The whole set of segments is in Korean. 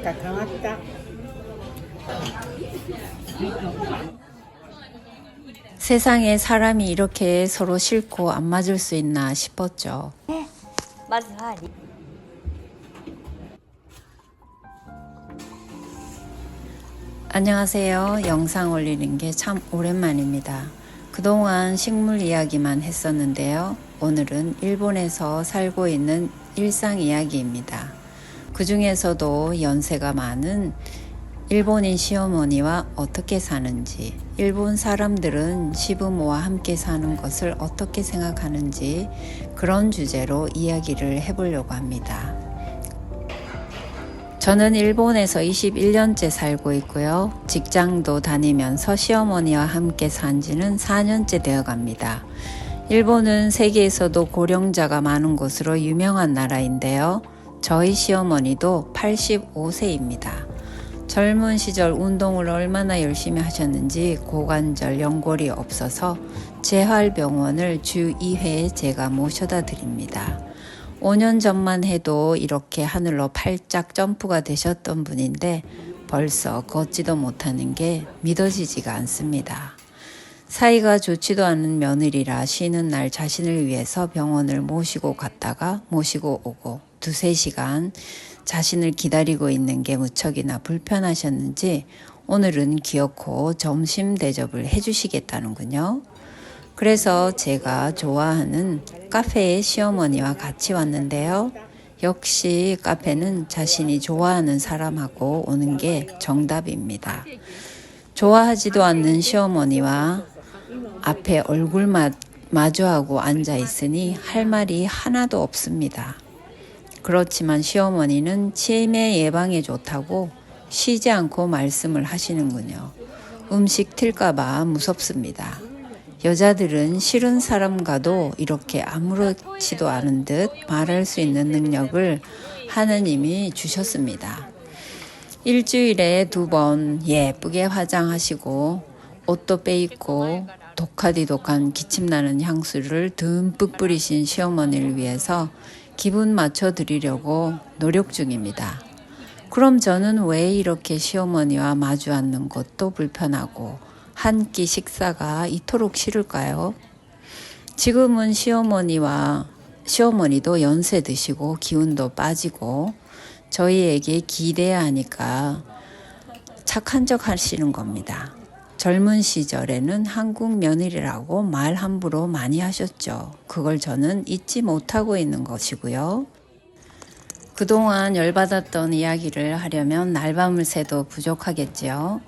なんか変わった。 세상에 사람이 이렇게 서로 싫고 안 맞을 수 있나 싶었죠. まずは 안녕하세요. 영상 올리는 게 참 오랜만입니다. 그동안 식물 이야기만 했었는데요. 오늘은 일본에서 살고 있는 일상 이야기입니다. 그 중에서도 연세가 많은 일본인 시어머니와 어떻게 사는지, 일본 사람들은 시부모와 함께 사는 것을 어떻게 생각하는지 그런 주제로 이야기를 해보려고 합니다. 저는 일본에서 21년째 살고 있고요. 직장도 다니면서 시어머니와 함께 산 지는 4년째 되어 갑니다. 일본은 세계에서도 고령자가 많은 곳으로 유명한 나라인데요. 저희 시어머니도 85세입니다. 젊은 시절 운동을 얼마나 열심히 하셨는지 고관절 연골이 없어서 재활병원을 주 2회 제가 모셔다 드립니다. 5년 전만 해도 이렇게 하늘로 팔짝 점프가 되셨던 분인데 벌써 걷지도 못하는 게 믿어지지가 않습니다. 사이가 좋지도 않은 며느리라 쉬는 날 자신을 위해서 병원을 모시고 갔다가 모시고 오고 2~3시간 자신을 기다리고 있는 게 무척이나 불편하셨는지 오늘은 기어코 점심 대접을 해주시겠다는군요. 그래서 제가 좋아하는 카페에 시어머니와 같이 왔는데요. 역시 카페는 자신이 좋아하는 사람하고 오는 게 정답입니다. 좋아하지도 않는 시어머니와 앞에 얼굴 마주하고 앉아 있으니 할 말이 하나도 없습니다. 그렇지만 시어머니는 치매 예방에 좋다고 쉬지 않고 말씀을 하시는군요. 음식 튈까봐 무섭습니다. 여자들은 싫은 사람과도 이렇게 아무렇지도 않은 듯 말할 수 있는 능력을 하느님이 주셨습니다. 일주일에 2번 예쁘게 화장하시고 옷도 빼입고 독하디독한 기침나는 향수를 듬뿍 뿌리신 시어머니를 위해서 기분 맞춰드리려고 노력 중입니다. 그럼 저는 왜 이렇게 시어머니와 마주 앉는 것도 불편하고 한 끼 식사가 이토록 싫을까요? 지금은 시어머니도 연세 드시고 기운도 빠지고 저희에게 기대야 하니까 착한 척 하시는 겁니다. 젊은 시절에는 한국 며느리라고 말 함부로 많이 하셨죠. 그걸 저는 잊지 못하고 있는 것이고요. 그동안 열받았던 이야기를 하려면 날밤을 새도 부족하겠지요.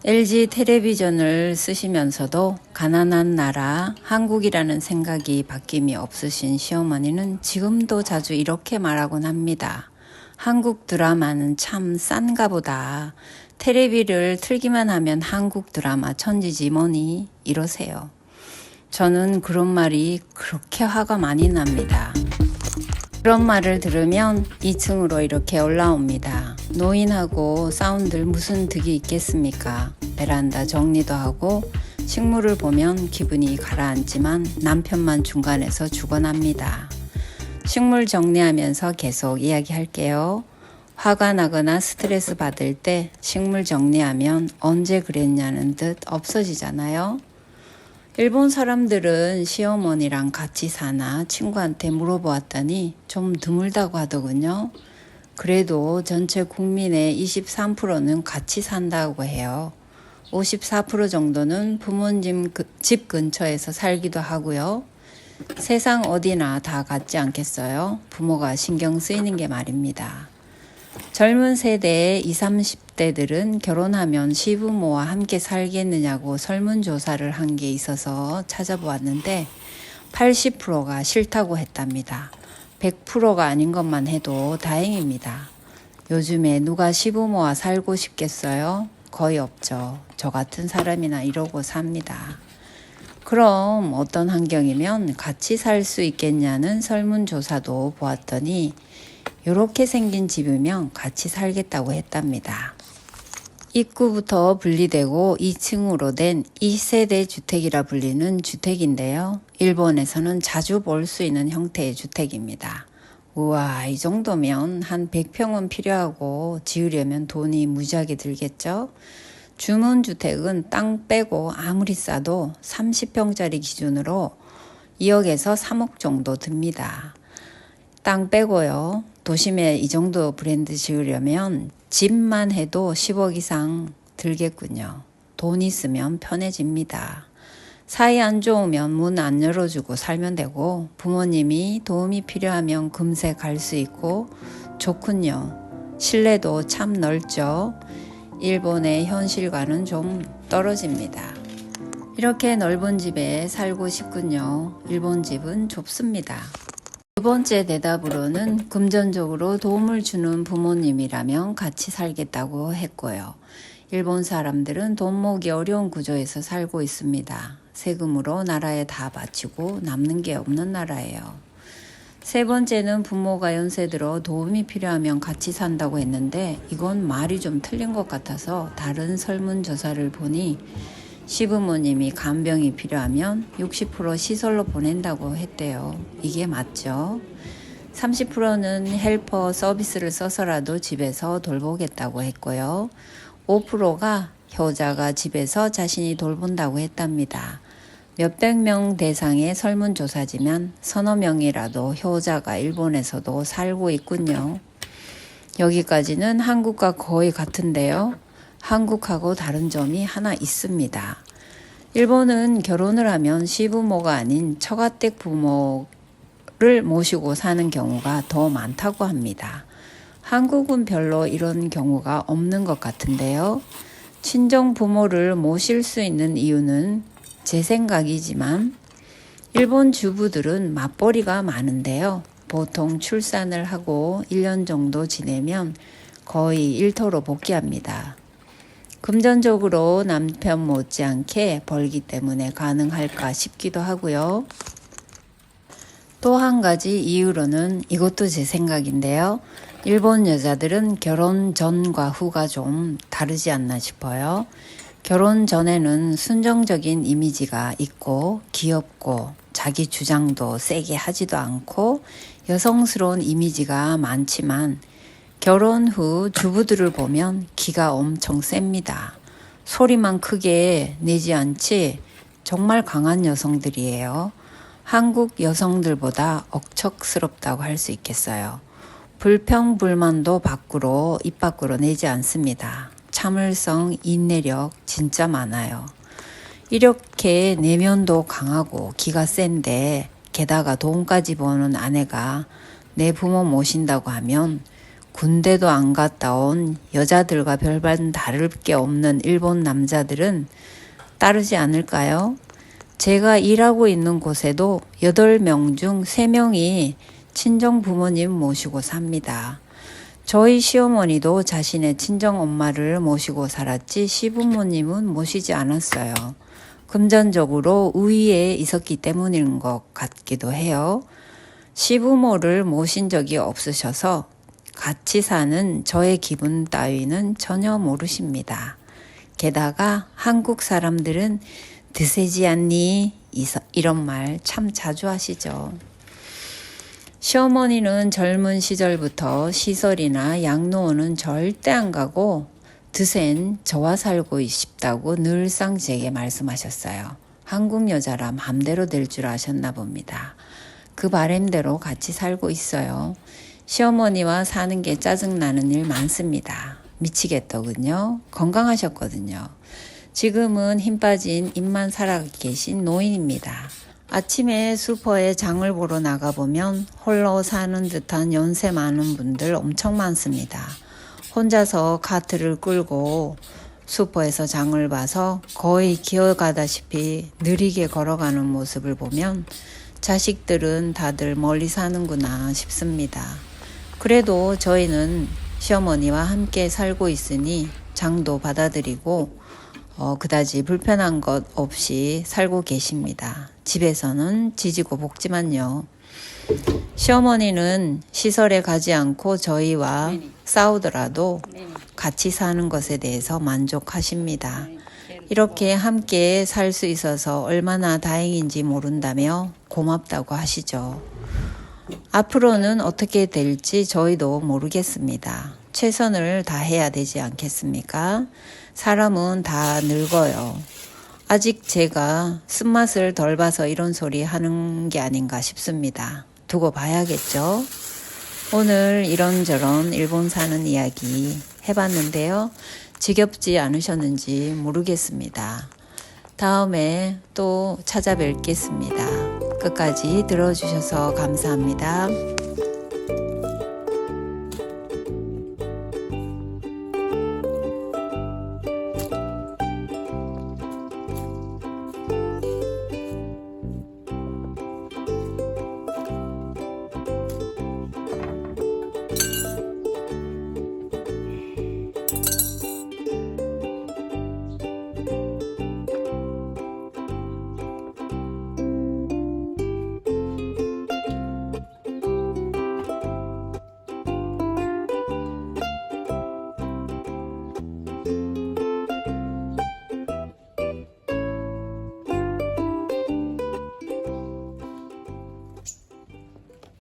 LG 텔레비전을 쓰시면서도 가난한 나라 한국이라는 생각이 바뀜이 없으신 시어머니는 지금도 자주 이렇게 말하곤 합니다. 한국 드라마는 참 싼가 보다. 텔레비를 틀기만 하면 한국 드라마 천지지 뭐니 이러세요. 저는 그런 말이 그렇게 화가 많이 납니다. 그런 말을 들으면 2층으로 이렇게 올라옵니다. 노인하고 싸운들 무슨 득이 있겠습니까? 베란다 정리도 하고 식물을 보면 기분이 가라앉지만 남편만 중간에서 죽어납니다. 식물 정리하면서 계속 이야기할게요. 화가 나거나 스트레스 받을 때 식물 정리하면 언제 그랬냐는 듯 없어지잖아요. 일본 사람들은 시어머니랑 같이 사나 친구한테 물어보았더니 좀 드물다고 하더군요. 그래도 전체 국민의 23%는 같이 산다고 해요. 54% 정도는 부모님 집 근처에서 살기도 하고요. 세상 어디나 다 같지 않겠어요? 부모가 신경 쓰이는 게 말입니다. 젊은 세대의 20~30대들은 결혼하면 시부모와 함께 살겠느냐고 설문조사를 한 게 있어서 찾아보았는데 80%가 싫다고 했답니다. 100%가 아닌 것만 해도 다행입니다. 요즘에 누가 시부모와 살고 싶겠어요? 거의 없죠. 저 같은 사람이나 이러고 삽니다. 그럼 어떤 환경이면 같이 살 수 있겠냐는 설문조사도 보았더니 이렇게 생긴 집이면 같이 살겠다고 했답니다. 입구부터 분리되고 2층으로 된 2세대 주택이라 불리는 주택인데요. 일본에서는 자주 볼 수 있는 형태의 주택입니다. 우와, 이 정도면 한 100평은 필요하고 지으려면 돈이 무지하게 들겠죠? 주문주택은 땅 빼고 아무리 싸도 30평짜리 기준으로 2억에서 3억 정도 듭니다. 땅 빼고요. 도심에 이 정도 브랜드 지으려면 집만 해도 10억 이상 들겠군요. 돈 있으면 편해집니다. 사이 안 좋으면 문 안 열어주고 살면 되고 부모님이 도움이 필요하면 금세 갈 수 있고 좋군요. 실내도 참 넓죠. 일본의 현실과는 좀 떨어집니다. 이렇게 넓은 집에 살고 싶군요. 일본 집은 좁습니다. 두 번째 대답으로는 금전적으로 도움을 주는 부모님이라면 같이 살겠다고 했고요. 일본 사람들은 돈 모으기 어려운 구조에서 살고 있습니다. 세금으로 나라에 다 바치고 남는 게 없는 나라예요. 세 번째는 부모가 연세 들어 도움이 필요하면 같이 산다고 했는데 이건 말이 좀 틀린 것 같아서 다른 설문조사를 보니 시부모님이 간병이 필요하면 60% 시설로 보낸다고 했대요. 이게 맞죠? 30%는 헬퍼 서비스를 써서라도 집에서 돌보겠다고 했고요. 5%가 효자가 집에서 자신이 돌본다고 했답니다. 몇백 명 대상의 설문조사지만 서너 명이라도 효자가 일본에서도 살고 있군요. 여기까지는 한국과 거의 같은데요. 한국하고 다른 점이 하나 있습니다. 일본은 결혼을 하면 시부모가 아닌 처가댁 부모를 모시고 사는 경우가 더 많다고 합니다. 한국은 별로 이런 경우가 없는 것 같은데요. 친정 부모를 모실 수 있는 이유는 제 생각이지만 일본 주부들은 맞벌이가 많은데요. 보통 출산을 하고 1년 정도 지내면 거의 일터로 복귀합니다. 금전적으로 남편 못지않게 벌기 때문에 가능할까 싶기도 하고요. 또 한 가지 이유로는 이것도 제 생각인데요. 일본 여자들은 결혼 전과 후가 좀 다르지 않나 싶어요. 결혼 전에는 순정적인 이미지가 있고 귀엽고 자기 주장도 세게 하지도 않고 여성스러운 이미지가 많지만 결혼 후 주부들을 보면 기가 엄청 셉니다. 소리만 크게 내지 않지 정말 강한 여성들이에요. 한국 여성들보다 억척스럽다고 할 수 있겠어요. 불평, 불만도 입 밖으로 내지 않습니다. 참을성, 인내력 진짜 많아요. 이렇게 내면도 강하고 기가 센데 게다가 돈까지 버는 아내가 내 부모 모신다고 하면 군대도 안 갔다 온 여자들과 별반 다를 게 없는 일본 남자들은 따르지 않을까요? 제가 일하고 있는 곳에도 8명 중 3명이 친정 부모님 모시고 삽니다. 저희 시어머니도 자신의 친정 엄마를 모시고 살았지 시부모님은 모시지 않았어요. 금전적으로 우위에 있었기 때문인 것 같기도 해요. 시부모를 모신 적이 없으셔서 같이 사는 저의 기분 따위는 전혀 모르십니다. 게다가 한국 사람들은 드세지 않니? 이런 말 참 자주 하시죠. 시어머니는 젊은 시절부터 시설이나 양로원은 절대 안 가고 드센 저와 살고 싶다고 늘상 제게 말씀하셨어요. 한국 여자라 맘대로 될 줄 아셨나 봅니다. 그 바람대로 같이 살고 있어요. 시어머니와 사는 게 짜증나는 일 많습니다. 미치겠더군요. 건강하셨거든요. 지금은 힘 빠진 입만 살아 계신 노인입니다. 아침에 슈퍼에 장을 보러 나가보면 홀로 사는 듯한 연세 많은 분들 엄청 많습니다. 혼자서 카트를 끌고 슈퍼에서 장을 봐서 거의 기어가다시피 느리게 걸어가는 모습을 보면 자식들은 다들 멀리 사는구나 싶습니다. 그래도 저희는 시어머니와 함께 살고 있으니 장도 받아들이고 그다지 불편한 것 없이 살고 계십니다. 집에서는 지지고 볶지만요. 시어머니는 시설에 가지 않고 저희와 싸우더라도 같이 사는 것에 대해서 만족하십니다. 이렇게 함께 살 수 있어서 얼마나 다행인지 모른다며 고맙다고 하시죠. 앞으로는 어떻게 될지 저희도 모르겠습니다. 최선을 다해야 되지 않겠습니까? 사람은 다 늙어요. 아직 제가 쓴맛을 덜 봐서 이런 소리 하는 게 아닌가 싶습니다. 두고 봐야겠죠? 오늘 이런저런 일본 사는 이야기 해봤는데요. 지겹지 않으셨는지 모르겠습니다. 다음에 또 찾아뵙겠습니다. 끝까지 들어주셔서 감사합니다.